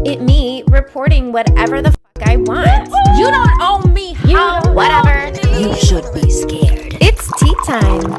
It me reporting whatever the fuck I want. You don't own me. Whatever. You should be scared. It's tea time.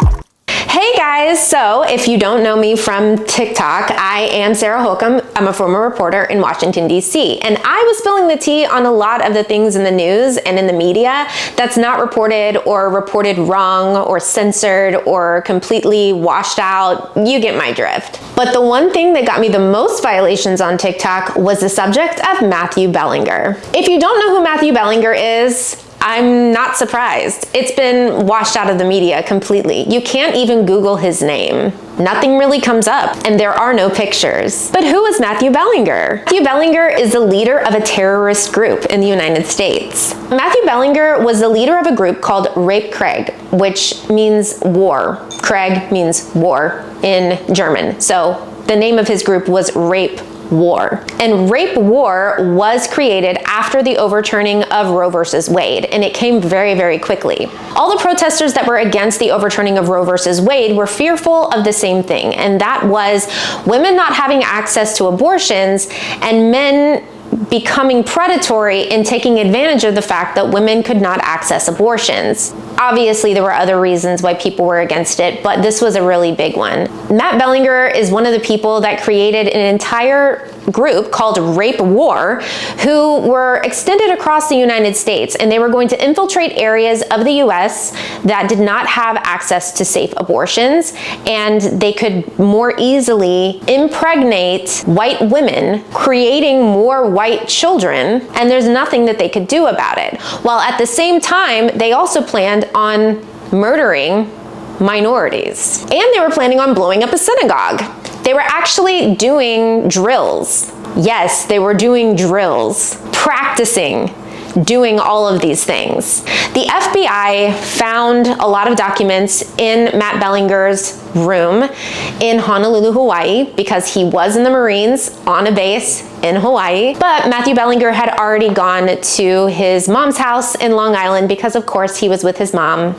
Hey guys, so if you don't know me from TikTok, I am Sarah Holcomb. I'm a former reporter in Washington, D.C. And I was spilling the tea on a lot of the things in the news and in the media that's not reported or reported wrong or censored or completely washed out. You get my drift. But the one thing that got me the most violations on TikTok was the subject of Matthew Belanger. If you don't know who Matthew Belanger is, I'm not surprised. It's been washed out of the media completely. You can't even Google his name. Nothing really comes up, and there are no pictures. But who is Matthew Belanger? Matthew Belanger is the leader of a terrorist group in the United States. Matthew Belanger was the leader of a group called Rape Krieg, which means war. Krieg means war in German. So the name of his group was Rape War. And Rape War was created after the overturning of Roe versus Wade, and it came very, very quickly. All the protesters that were against the overturning of Roe versus Wade were fearful of the same thing, and that was women not having access to abortions and men becoming predatory and taking advantage of the fact that women could not access abortions. Obviously, there were other reasons why people were against it, but this was a really big one. Matt Belanger is one of the people that created an entire group called Rape War, who were extended across the United States, and they were going to infiltrate areas of the US that did not have access to safe abortions, and they could more easily impregnate white women, creating more white children, and there's nothing that they could do about it. While at the same time, they also planned on murdering minorities. And they were planning on blowing up a synagogue. They were actually doing drills. Yes, they were doing drills, practicing doing all of these things. The FBI found a lot of documents in Matt Belanger's room in Honolulu, Hawaii, because he was in the Marines on a base in Hawaii. But Matthew Belanger had already gone to his mom's house in Long Island because, of course, he was with his mom.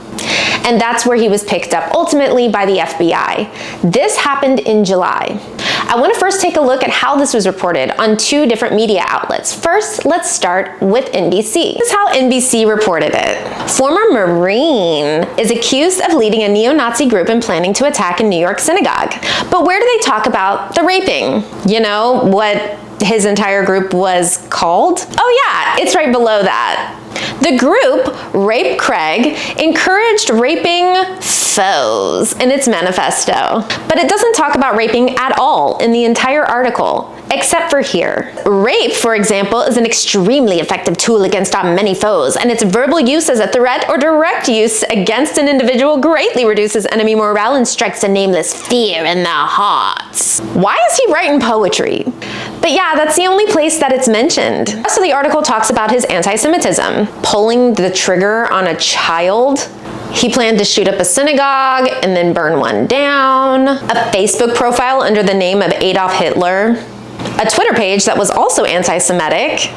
And that's where he was picked up ultimately by the FBI. This happened in July. I want to first take a look at how this was reported on two different media outlets. First, let's start with NBC. This is how NBC reported it. Former Marine is accused of leading a neo-Nazi group and planning to attack a New York synagogue. But where do they talk about the raping? You know what his entire group was called? Oh yeah, it's right below that. The group, Rape Krieg, encouraged raping foes in its manifesto. But it doesn't talk about raping at all in the entire article, except for here. Rape, for example, is an extremely effective tool against our many foes, and its verbal use as a threat or direct use against an individual greatly reduces enemy morale and strikes a nameless fear in their hearts. Why is he writing poetry? But yeah, that's the only place that it's mentioned. The rest of the article talks about his anti-Semitism, pulling the trigger on a child. He planned to shoot up a synagogue and then burn one down, a Facebook profile under the name of Adolf Hitler, a Twitter page that was also anti-Semitic.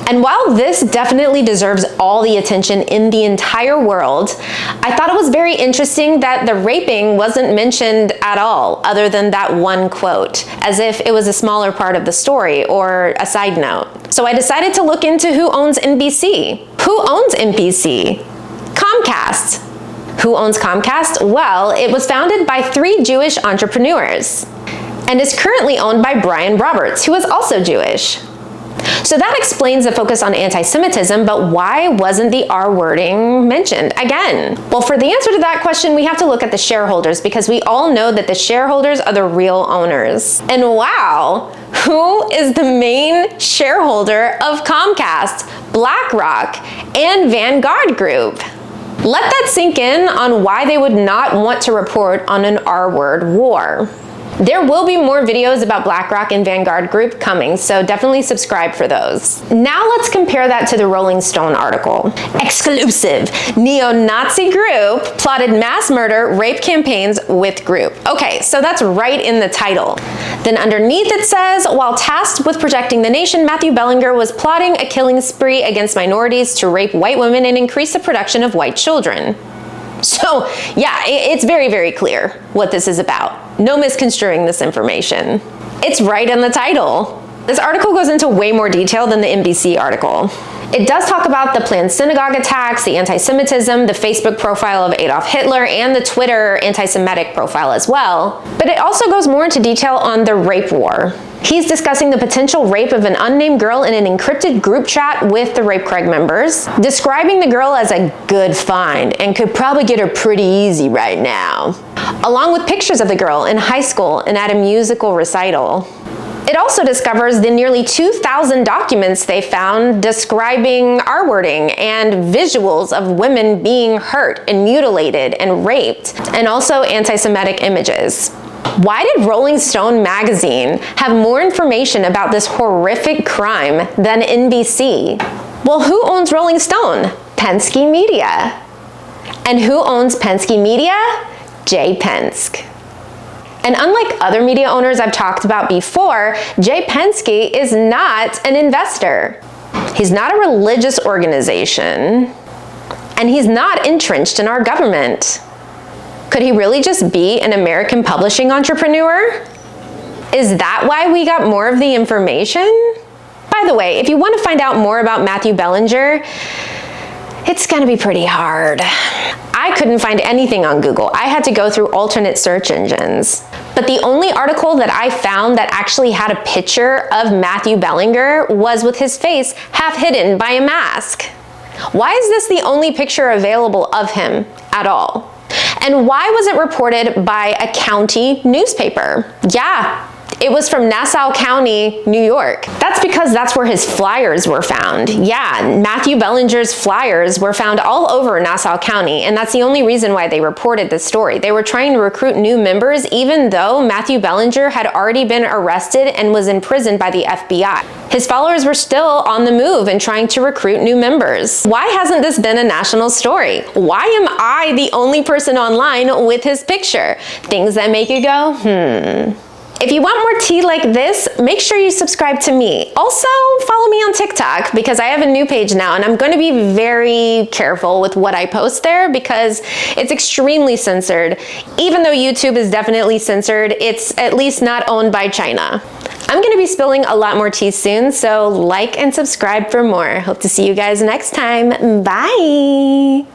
And while this definitely deserves all the attention in the entire world, I thought it was very interesting that the raping wasn't mentioned at all, other than that one quote, as if it was a smaller part of the story or a side note. So I decided to look into who owns NBC. Who owns NBC? Comcast. Who owns Comcast? Well, it was founded by 3 Jewish entrepreneurs and is currently owned by Brian Roberts, who is also Jewish. So that explains the focus on anti-Semitism, but why wasn't the R wording mentioned again? Well, for the answer to that question, we have to look at the shareholders, because we all know that the shareholders are the real owners. And wow, who is the main shareholder of Comcast, BlackRock, and Vanguard Group? Let that sink in on why they would not want to report on an R-word war. There will be more videos about BlackRock and Vanguard Group coming, so definitely subscribe for those. Now let's compare that to the Rolling Stone article. Exclusive. Neo-Nazi group plotted mass murder, rape campaigns with group. Okay, so that's right in the title. Then underneath it says, while tasked with protecting the nation, Matthew Belanger was plotting a killing spree against minorities to rape white women and increase the production of white children. So yeah, it's very, very clear what this is about. No misconstruing this information. It's right in the title. This article goes into way more detail than the NBC article. It does talk about the planned synagogue attacks, the anti-Semitism, the Facebook profile of Adolf Hitler, and the Twitter anti-Semitic profile as well. But it also goes more into detail on the rape war. He's discussing the potential rape of an unnamed girl in an encrypted group chat with the Rape Craig members, describing the girl as a good find and could probably get her pretty easy right now, along with pictures of the girl in high school and at a musical recital. It also discovers the nearly 2,000 documents they found describing R-wording and visuals of women being hurt and mutilated and raped, and also anti-Semitic images. Why did Rolling Stone magazine have more information about this horrific crime than NBC? Well, who owns Rolling Stone? Penske Media. And who owns Penske Media? Jay Penske. And unlike other media owners I've talked about before, Jay Penske is not an investor. He's not a religious organization, and he's not entrenched in our government. Could he really just be an American publishing entrepreneur? Is that why we got more of the information? By the way, if you want to find out more about Matthew Belanger, it's gonna be pretty hard. I couldn't find anything on Google. I had to go through alternate search engines. But the only article that I found that actually had a picture of Matthew Belanger was with his face half hidden by a mask. Why is this the only picture available of him at all? And why was it reported by a county newspaper? Yeah, it was from Nassau County, New York. That's because that's where his flyers were found. Yeah, Matthew Belanger's flyers were found all over Nassau County, and that's the only reason why they reported this story. They were trying to recruit new members, even though Matthew Belanger had already been arrested and was imprisoned by the FBI. His followers were still on the move and trying to recruit new members. Why hasn't this been a national story? Why am I the only person online with his picture? Things that make you go, If you want more tea like this, make sure you subscribe to me. Also, follow me on TikTok because I have a new page now and I'm going to be very careful with what I post there because it's extremely censored. Even though YouTube is definitely censored, it's at least not owned by China. I'm going to be spilling a lot more tea soon, so like and subscribe for more. Hope to see you guys next time. Bye!